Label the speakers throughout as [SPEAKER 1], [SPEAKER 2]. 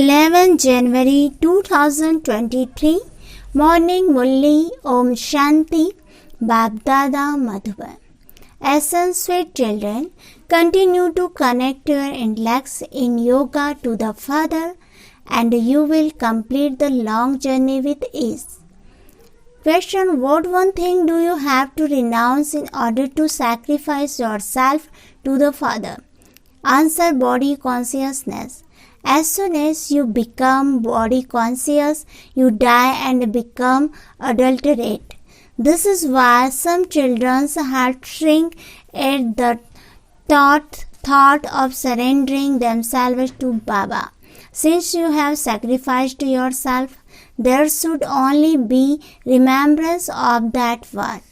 [SPEAKER 1] 11 January 2023 Morning Murali Om Shanti Bagdada Madhuban. Essence, sweet children, continue to connect your intellects in yoga to the Father and you will complete the long journey with ease. Question: what one thing do you have to renounce in order to sacrifice yourself to the Father? Answer: body consciousness. As soon as you become body conscious, you die and become adulterate. This is why some children's heart shrink at the thought of surrendering themselves to Baba. Since you have sacrificed yourself, there should only be remembrance of that one.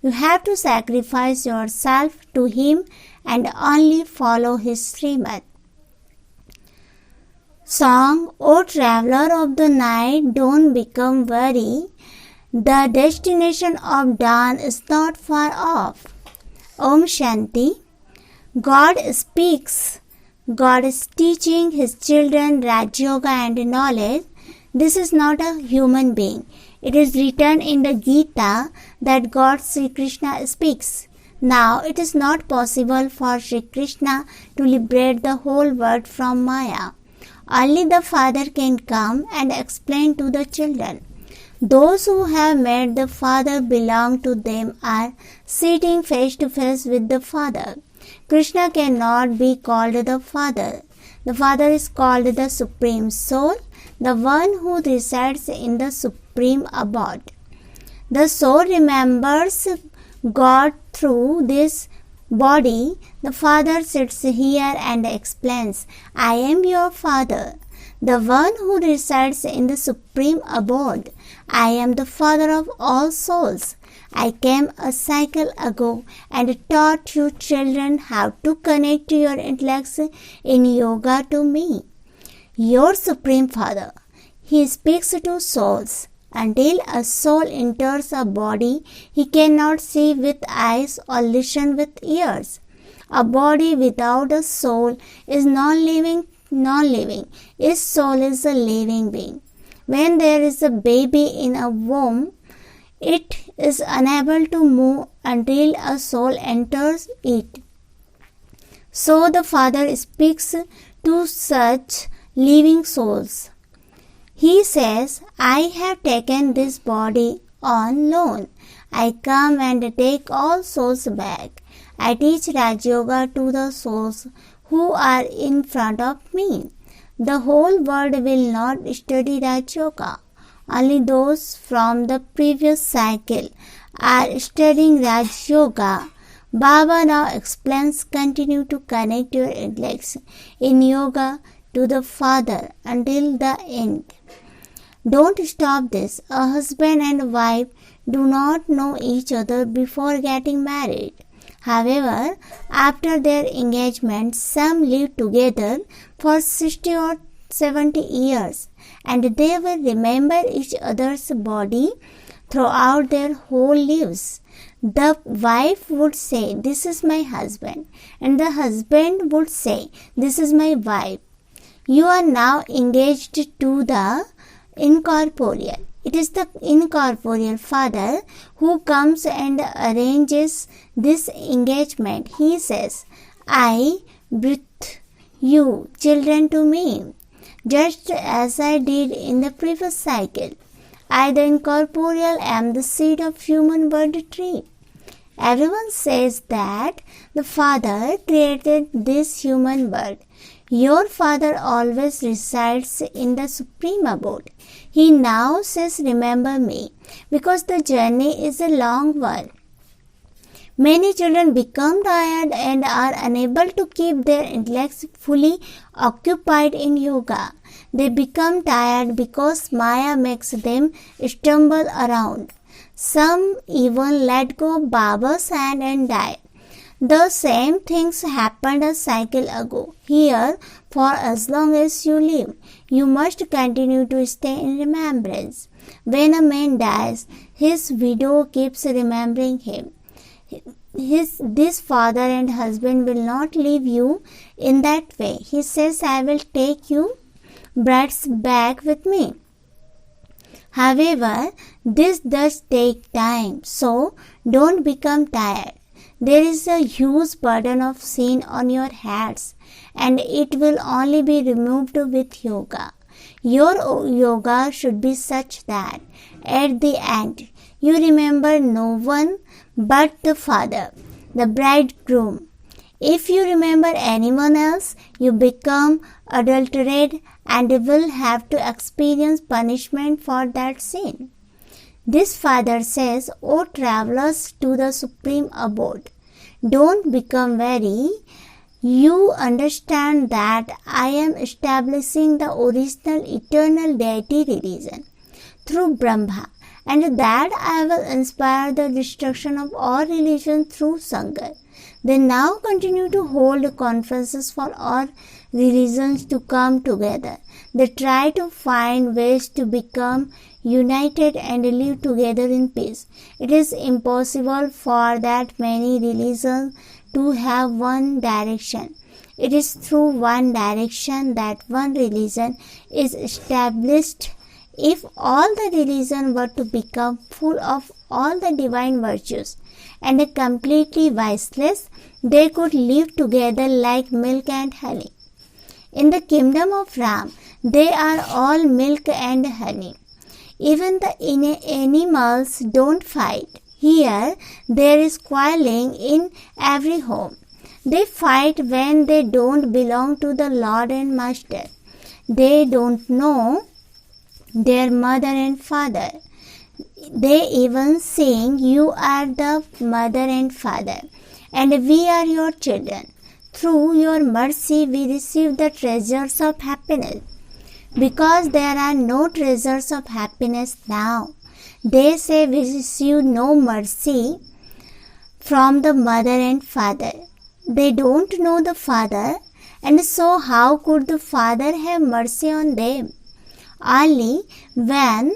[SPEAKER 1] You have to sacrifice yourself to Him and only follow His Srimad. Song: O traveler of the night, don't become weary. The destination of dawn is not far off. Om Shanti. God speaks. God is teaching His children Raj Yoga and knowledge. This is not a human being. It is written in the Gita that God Sri Krishna speaks. Now it is not possible for Sri Krishna to liberate the whole world from Maya. Only the Father can come and explain to the children. Those who have made the Father belong to them are sitting face to face with the Father. Krishna cannot be called the Father. The Father is called the Supreme Soul, the one who resides in the Supreme Abode. The soul remembers God through this body. The Father sits here and explains, I am your Father, the one who resides in the Supreme Abode. I am the Father of all souls. I came a cycle ago and taught you children how to connect your intellects in yoga to me, your Supreme Father. He speaks to souls. Until a soul enters a body, he cannot see with eyes or listen with ears. A body without a soul is non-living. Its soul is a living being. When there is a baby in a womb, it is unable to move until a soul enters it. So the Father speaks to such living souls. He says, I have taken this body on loan. I come and take all souls back. I teach Raj Yoga to the souls who are in front of me. The whole world will not study Raj Yoga. Only those from the previous cycle are studying Raj Yoga. Baba now explains, continue to connect your intellects in yoga to the Father until the end. Don't stop this. A husband and wife do not know each other before getting married. However, after their engagement, some live together for 60 or 70 years and they will remember each other's body throughout their whole lives. The wife would say, this is my husband, and the husband would say, this is my wife. You are now engaged to the incorporeal. It is the incorporeal Father who comes and arranges this engagement. He says, I brought you children to me, just as I did in the previous cycle. I, the incorporeal, am the seed of human bird tree. Everyone says that the Father created this human bird. Your Father always resides in the Supreme Abode. He now says, remember me, because the journey is a long one. Many children become tired and are unable to keep their intellects fully occupied in yoga. They become tired because Maya makes them stumble around. Some even let go of Baba's hand and die. The same things happened a cycle ago. Here, for as long as you live, you must continue to stay in remembrance. When a man dies, his widow keeps remembering him. This father and husband will not leave you in that way. He says, I will take you brats back with me. However, this does take time, so don't become tired. There is a huge burden of sin on your heads, and it will only be removed with yoga. Your yoga should be such that at the end you remember no one but the Father, the bridegroom. If you remember anyone else, you become adulterated and will have to experience punishment for that sin. This Father says, O travelers to the supreme abode, don't become weary. You understand that I am establishing the original eternal deity religion through Brahma, and that I will inspire the destruction of all religion through Sangha. They now continue to hold conferences for all religions to come together. They try to find ways to become united and live together in peace. It is impossible for that many religions to have one direction. It is through one direction that one religion is established. If all the religions were to become full of all the divine virtues and completely viceless, they could live together like milk and honey. In the kingdom of Ram, they are all milk and honey. Even the animals don't fight. Here, there is quarreling in every home. They fight when they don't belong to the Lord and Master. They don't know their mother and father. They even sing, You are the mother and father, and we are your children. Through your mercy, we receive the treasures of happiness. Because there are no treasures of happiness now, they say we receive no mercy from the mother and father. They don't know the Father, and so how could the Father have mercy on them? Only when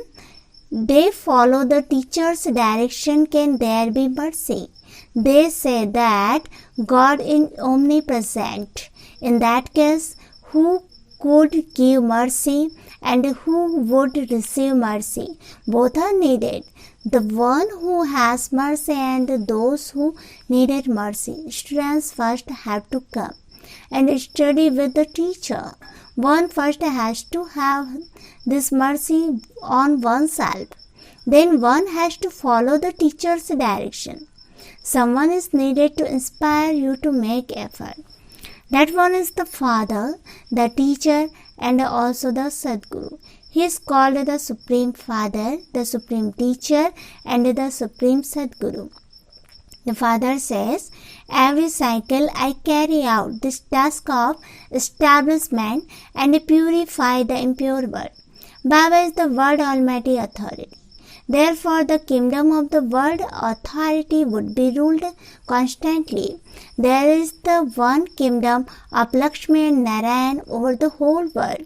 [SPEAKER 1] they follow the teacher's direction can there be mercy. They say that God is omnipresent. In that case, who could give mercy and who would receive mercy? Both are needed. The one who has mercy and those who needed mercy. Students first have to come and study with the teacher. One first has to have this mercy on oneself. Then one has to follow the teacher's direction. Someone is needed to inspire you to make effort. That one is the Father, the teacher, and also the Sadguru. He is called the Supreme Father, the Supreme Teacher, and the Supreme Sadguru. The Father says, every cycle I carry out this task of establishment and purify the impure world. Baba is the World Almighty Authority. Therefore, the kingdom of the world authority would be ruled constantly. There is the one kingdom of Lakshmi and Narayan over the whole world.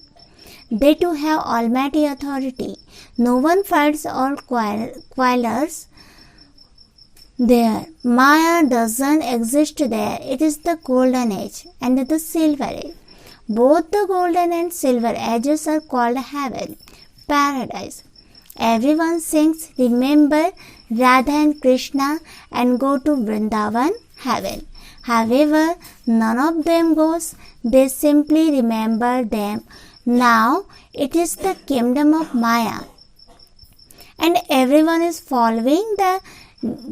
[SPEAKER 1] They too have almighty authority. No one fights or quarrels there. Maya doesn't exist there. It is the golden age and the silver age. Both the golden and silver ages are called heaven, paradise. Everyone sings, remember Radha and Krishna and go to Vrindavan, heaven. However, none of them goes. They simply remember them. Now it is the kingdom of Maya. And everyone is following the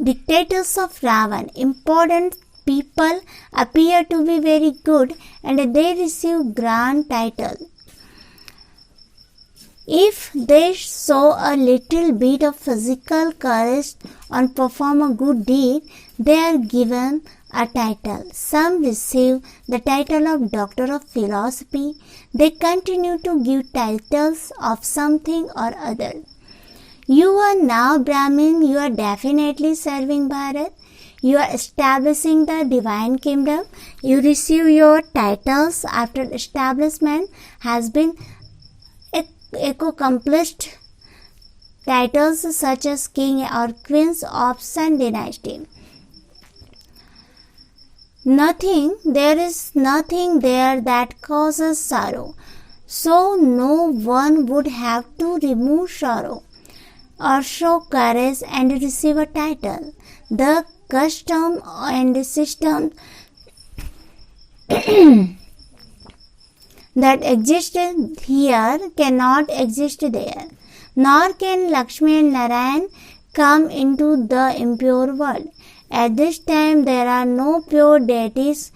[SPEAKER 1] dictators of Ravan. Important people appear to be very good and they receive grand title. If they show a little bit of physical courage and perform a good deed, they are given a title. Some receive the title of Doctor of Philosophy. They continue to give titles of something or other. You are now Brahmin, you are definitely serving Bharat. You are establishing the divine kingdom. You receive your titles after establishment has been accomplished. Titles such as king or queens of Sun dynasty. There is nothing there that causes sorrow. so no one would have to remove sorrow or show courage and receive a title. The custom and system that existed here cannot exist there, nor can Lakshmi and Narayan come into the impure world. At this time there are no pure deities.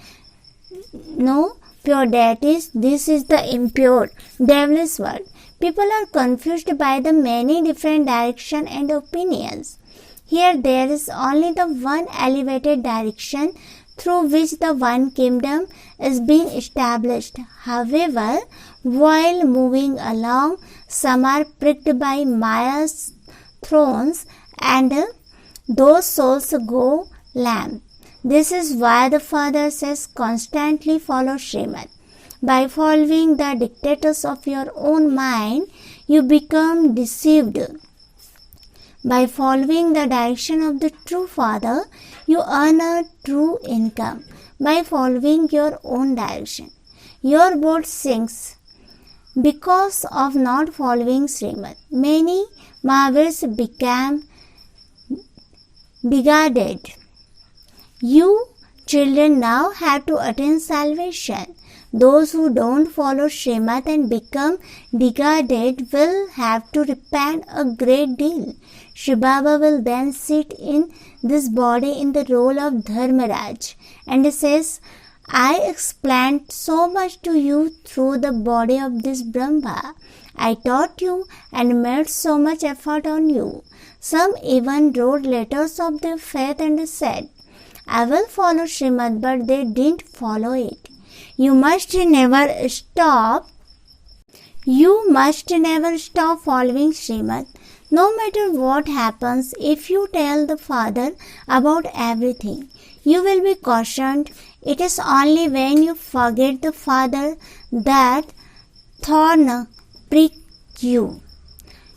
[SPEAKER 1] This is the impure, devilish world. People are confused by the many different directions and opinions. Here there is only the one elevated direction through which the one kingdom is being established. However, while moving along, some are pricked by Maya's thrones and those souls go lamb. This is why the Father says constantly follow Srimad. By following the dictates of your own mind, you become deceived. By following the direction of the true Father, you earn a true income. By following your own direction, your boat sinks because of not following Srimad. Many Mahavirs became degraded. You children now have to attain salvation. Those who don't follow Srimad and become degraded will have to repent a great deal. Shri Baba will then sit in this body in the role of Dharmaraj and says, I explained so much to you through the body of this Brahma. I taught you and made so much effort on you. Some even wrote letters of their faith and said, I will follow Srimad, but they didn't follow it. You must never stop following Srimad. No matter what happens, if you tell the Father about everything, you will be cautioned. It is only when you forget the Father that thorn prick you.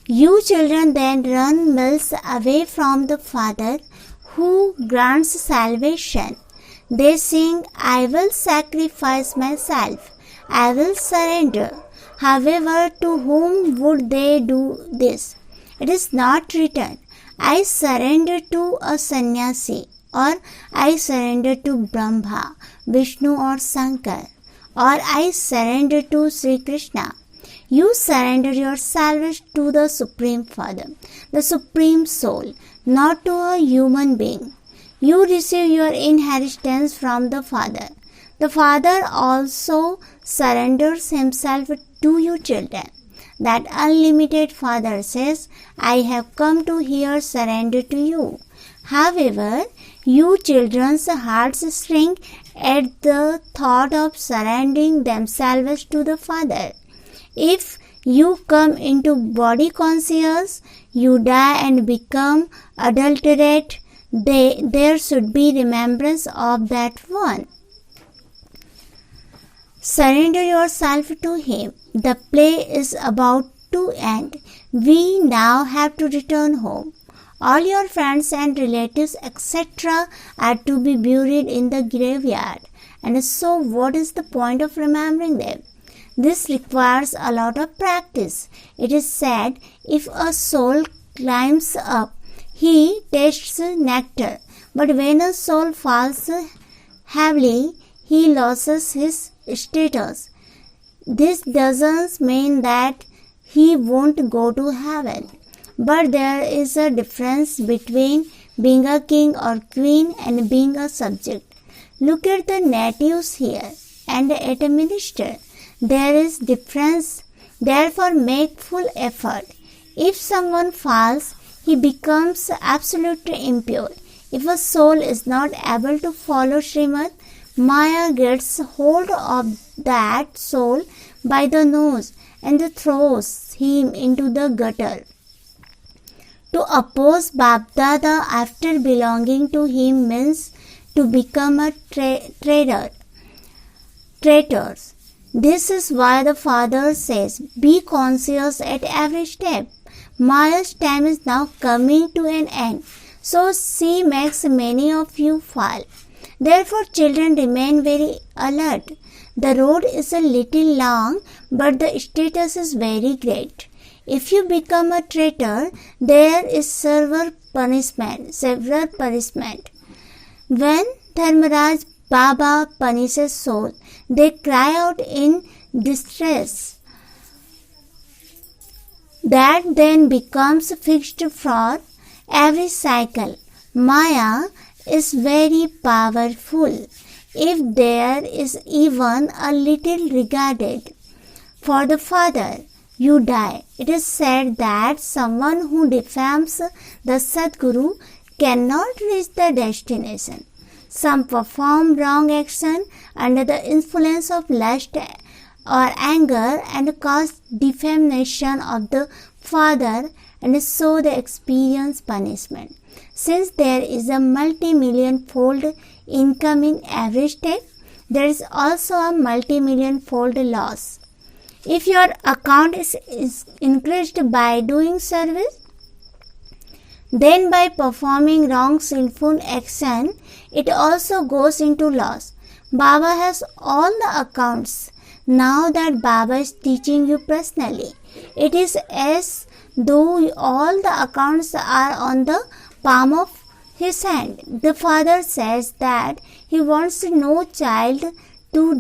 [SPEAKER 1] You children then run miles away from the Father who grants salvation. They sing, I will sacrifice myself, I will surrender. However, to whom would they do this? It is not written, I surrender to a sannyasi, or I surrender to Brahma, Vishnu or Shankar, or I surrender to Sri Krishna. You surrender yourself to the Supreme Father, the Supreme Soul, not to a human being. You receive your inheritance from the Father. The Father also surrenders himself to you children. That unlimited Father says, I have come to here surrender to you. However, you children's hearts shrink at the thought of surrendering themselves to the Father. If you come into body conscious, you die and become adulterate. There should be remembrance of that one. Surrender yourself to Him. The play is about to end. We now have to return home. All your friends and relatives, etc., are to be buried in the graveyard. And so, what is the point of remembering them? This requires a lot of practice. It is said, if a soul climbs up, he tastes nectar. But when a soul falls heavily, he loses his status. This doesn't mean that he won't go to heaven. But there is a difference between being a king or queen and being a subject. Look at the natives here and at a minister. There is difference. Therefore, make full effort. If someone falls, he becomes absolutely impure. If a soul is not able to follow Srimad, Maya gets hold of that soul by the nose and throws him into the gutter. To oppose Bapdada after belonging to him means to become a traitor. This is why the Father says, be conscious at every step. Maya's time is now coming to an end, so she makes many of you fall. Therefore, children, remain very alert. The road is a little long, but the status is very great. If you become a traitor, there is severe punishment. When Dharmaraj Baba punishes soul, they cry out in distress. That then becomes fixed for every cycle. Maya is very powerful. If there is even a little regarded for the father, you die. It is said that someone who defames the Sadguru cannot reach the destination. Some perform wrong action under the influence of lust or anger and cause defamation of the father, and so they experience punishment. Since there is a multi-million-fold income in every step, there is also a multi-million-fold loss. If your account is increased by doing service, then by performing wrong sinful action, it also goes into loss. Baba has all the accounts. Now that Baba is teaching you personally, it is as though all the accounts are on the palm of his hand. The father says that he wants no child to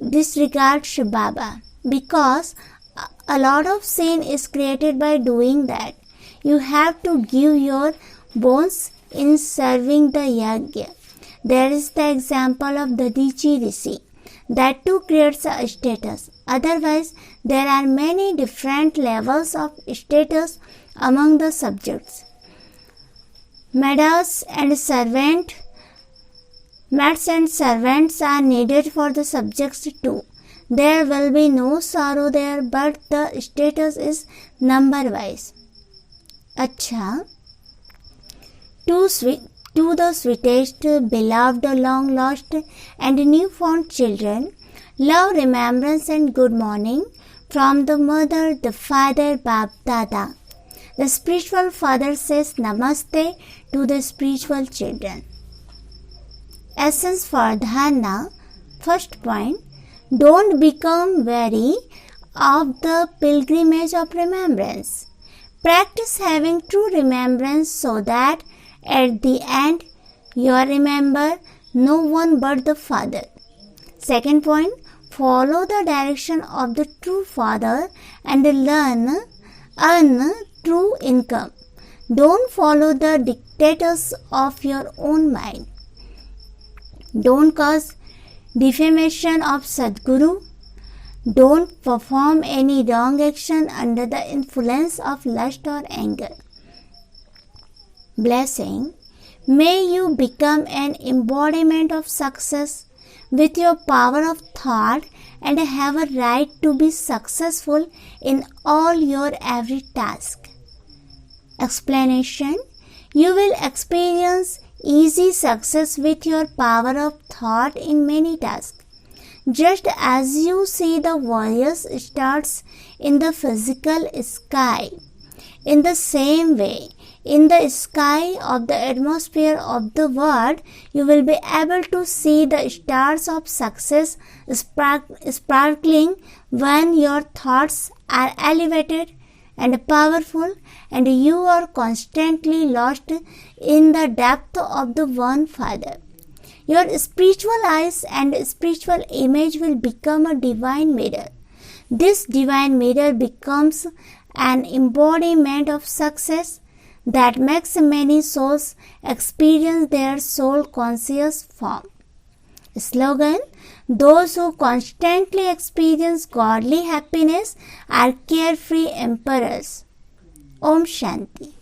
[SPEAKER 1] disregard Baba, because a lot of sin is created by doing that. You have to give your bones in serving the yajna. There is the example of the Rishi. That too creates a status. Otherwise, there are many different levels of status among the subjects. Maids and servants are needed for the subjects too. There will be no sorrow there, but the status is number-wise. Acha, to the sweetest, beloved, long lost and new-found children, love, remembrance and good morning from the mother, the father, Bab Dada. The spiritual father says Namaste to the spiritual children. Essence for dharana. First point, don't become weary of the pilgrimage of remembrance. Practice having true remembrance so that at the end you remember no one but the Father. Second point, follow the direction of the true Father and earn true income. Don't follow the dictators of your own mind. Don't cause defamation of Sadguru. Don't perform any wrong action under the influence of lust or anger. Blessing. May you become an embodiment of success with your power of thought and have a right to be successful in all your every task. Explanation. You will experience easy success with your power of thought in many tasks. Just as you see the various stars in the physical sky, in the same way, in the sky of the atmosphere of the world, you will be able to see the stars of success sparkling when your thoughts are elevated and powerful and you are constantly lost in the depth of the one Father. Your spiritual eyes and spiritual image will become a divine mirror. This divine mirror becomes an embodiment of success that makes many souls experience their soul conscious form. Slogan: those who constantly experience godly happiness are carefree emperors. Om Shanti.